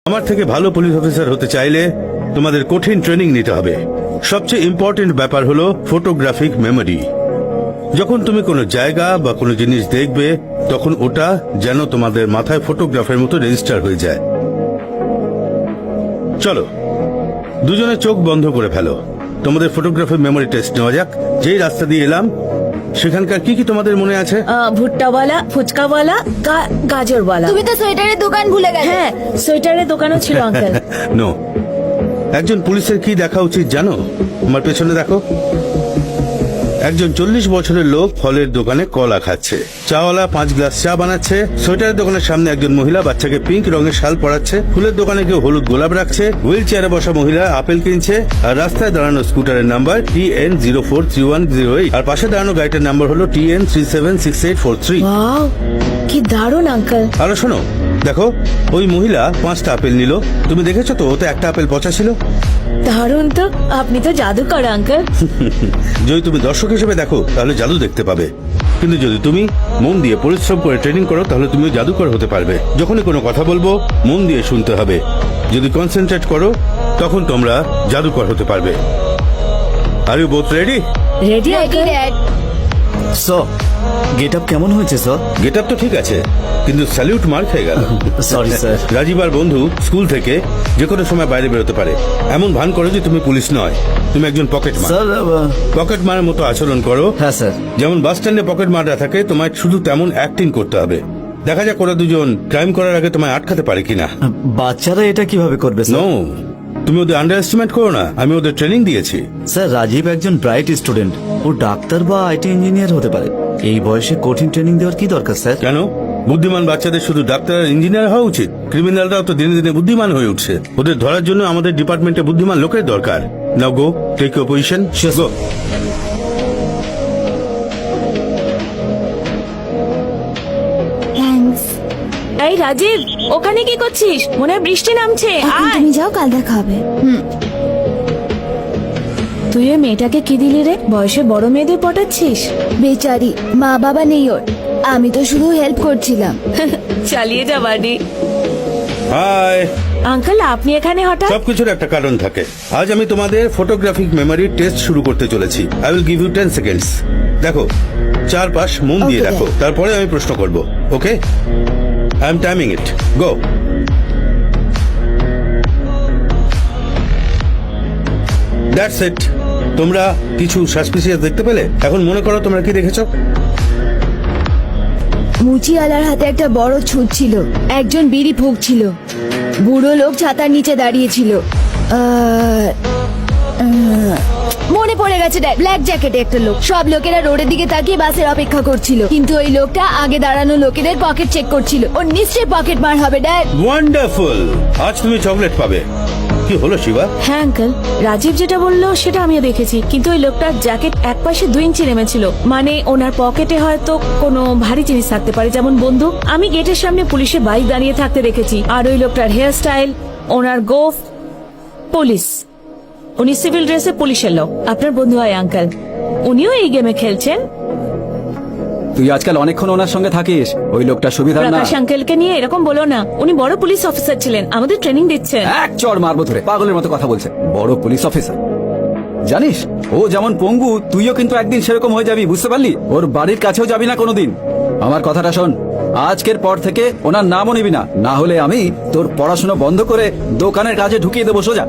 আমার থেকে ভালো পুলিশ অফিসার হতে চাইলে তোমাদের কঠিন ট্রেনিং নিতে হবে। সবচেয়ে ইম্পর্টেন্ট ব্যাপার হলো ফটোগ্রাফিক মেমোরি। যখন তুমি কোনো জায়গা বা কোনো জিনিস দেখবে তখন ওটা যেন তোমাদের মাথায় ফটোগ্রাফের মতো রেজিস্টার হয়ে যায়। চলো দুজনে চোখ বন্ধ করে ফেলো, তোমাদের ফটোগ্রাফিক মেমোরি টেস্ট নেওয়া যাক। যেই রাস্তা দিয়ে এলাম সেখানকার কি কি তোমাদের মনে আছে? ভুট্টাওয়ালা, ফুচকাওয়ালা, গাজরওয়ালা। তুমি তো সোয়েটারের দোকান ভুলে গেলে। হ্যাঁ, সোয়েটারের দোকানও ছিল আঙ্কেল। নো, একজন পুলিশের কি দেখা উচিত জানো? আমার পেছনে দেখো, একজন 40 বছরের লোক ফলের দোকানে কলা খাচ্ছে, চাওয়ালা 5 গ্লাস চা বানাচ্ছে, সোয়েটারের দোকানের সামনে একজন মহিলা বাচ্চাকে পিঙ্ক রঙের শাল পরাচ্ছে, ফুলের দোকানে কেউ হলুদ গোলাপ রাখছে, হুইল চেয়ারে বসা মহিলা আপেল কিনছে, আর রাস্তায় দাঁড়ানো স্কুটারের নাম্বার TN043108 আর পাশে দাঁড়ানো গাড়িটার নাম্বার হলো TN376843। ওয়াও, কি দারুণ আঙ্কেল। আরো শোনো, দেখো ওই মহিলা 5টা আপেল নিল, তুমি দেখেছো তো ওতে একটা আপেল পচা ছিল। দারুণ তো, আপনি তো জাদুকর আঙ্কেল। যদি তুমি দর্শক হিসেবে দেখো তাহলে জাদু দেখতে পাবে, কিন্তু যদি তুমি মন দিয়ে পরিশ্রম করে ট্রেনিং করো তাহলে তুমিও জাদুকর হতে পারবে। যখনই কোনো কথা বলবো মন দিয়ে শুনতে হবে, যদি কনসেন্ট্রেট করো তখন তোমরা জাদুকর হতে পারবে। Are you both ready? Ready uncle. Sir, get up কেমন হয়েছে স্যার? গেট আপ তো ঠিক আছে, কিন্তু স্যালিউট মার খেয়ে গেল। Sorry sir. রাজীব আর বন্ধু স্কুল থেকে যে কোনো সময় বাইরে বেরোতে পারে, এমন ভান করো যে তুমি পুলিশ নয়, তুমি একজন পকেট মার। স্যার পকেট মারের মতো আচরণ করো। হ্যাঁ স্যার। যেমন বাস স্ট্যান্ডে পকেট মাররা থাকে, তোমায় শুধু তেমন অ্যাক্টিং করতে হবে। দেখা যাক ওরা দুজন ক্রাইম করার আগে তোমায় আটকাতে পারে কিনা। বাচ্চারা এটা কিভাবে করবে নো, স্যার? তুমি ওদের আন্ডার এস্টিমেট করো না, আমি ওদের ট্রেনিং দিয়েছি। স্যার, রাজীব একজন ব্রাইট স্টুডেন্ট, ও ডাক্তার বা আইটি ইঞ্জিনিয়ার হতে পারে। এই বয়সে কঠিন ট্রেনিং দেওয়ার কি দরকার স্যার? কেন? বুদ্ধিমান বাচ্চাদের শুধু ডাক্তার আর ইঞ্জিনিয়ার হওয়া উচিত? ক্রিমিনালরাও তো দিনে দিনে বুদ্ধিমান হয়ে উঠছে, ওদের ধরার জন্য আমাদের ডিপার্টমেন্টে বুদ্ধিমান লোকের দরকার। Now go, take your position. Go. Thanks. এই রাজীব, ওখানে কি করছিস? মনে হয় বৃষ্টি নামছে। এখন আয়। তুমি যাও, কাল দেখা হবে। তুই ওই মেয়েটাকে কি দিলি রে? বয়সে বড় মেয়েদের পটাচ্ছিস? বেচারি, মা বাবা নেই ওর, আমি তো শুধু হেল্প করছিলাম। চালিয়ে যা বাড়ি। হাই। আঙ্কেল, আপনি এখানে হঠাৎ? সবকিছুর একটা কারণ থাকে। আজ আমি তোমাদের ফটোগ্রাফিক মেমোরি টেস্ট শুরু করতে চলেছি। I will give you 10 seconds. দেখো, চারপাশ মন দিয়ে Okay, দেখো, তারপরে আমি প্রশ্ন করব। Okay, I am timing it. Go. That's it. তোমরা কিছু সাসপিসিয়াস দেখতে পেলে? এখন মনে করো তোমরা কি দেখেছো? মুচিওয়ালার হাতে একটা বড় ছুট ছিল, একজন বিড়ি ফুঁকছিল, বুড়ো লোক ছাতার নিচে দাঁড়িয়েছিল। মনে পড়ে গেছে ড্যাড, ব্ল্যাক জ্যাকেটে একটা লোক। সব লোকেরা রোডের দিকে তাকিয়ে বাসের অপেক্ষা করছিল, কিন্তু ওই লোকটা আগে দাঁড়ানো লোকেদের পকেট চেক করছিল। ওর নিশ্চয়ই পকেট মার হবে ড্যাড। ওয়ান্ডারফুল, আজ তুমি চকলেট পাবে। কি হলো শিবা? হ্যাঁ আঙ্কেল, রাজীব যেটা বললো সেটা আমিও দেখেছি, কিন্তু ওই লোকটার জ্যাকেট এক পাশে 2 ইঞ্চি নেমেছিল। মানে ওনার পকেটে হয়তো কোনো ভারী জিনিস থাকতে পারে, যেমন বন্দুক। আমি গেটের সামনে পুলিশের বাইক দাঁড়িয়ে থাকতে দেখেছি। আর ওই লোকটার হেয়ার স্টাইল, ওনার গোফ, পুলিশ। উনি সিভিল ড্রেসে পুলিশের লোক। আপনার বন্ধু হয় আঙ্কেল, উনিও এই গেমে খেলছেন। তুই আজকাল অনেকক্ষণ ওনার সঙ্গে থাকিস, ওই লোকটা সুবিধার না। প্রকাশ আঙ্কেলকে নিয়ে এরকম বলো না, উনি বড় পুলিশ অফিসার ছিলেন, আমাদের ট্রেনিং দিচ্ছেন। এক চড় মারবো ধরে, পাগলের মতো কথা বলছে। বড় পুলিশ অফিসার, জানিস ও যেমন পঙ্গু, তুইও কিন্তু একদিন সেরকম হয়ে যাবি, বুঝতে পারলি? ওর বাড়ির কাছেও যাবি না কোনোদিন। আমার কথাটা শোন, আজকের পর থেকে ওনার নামও নিবি না, না হলে আমি তোর পড়াশোনা বন্ধ করে দোকানের কাজে ঢুকিয়ে দেবো সোজা।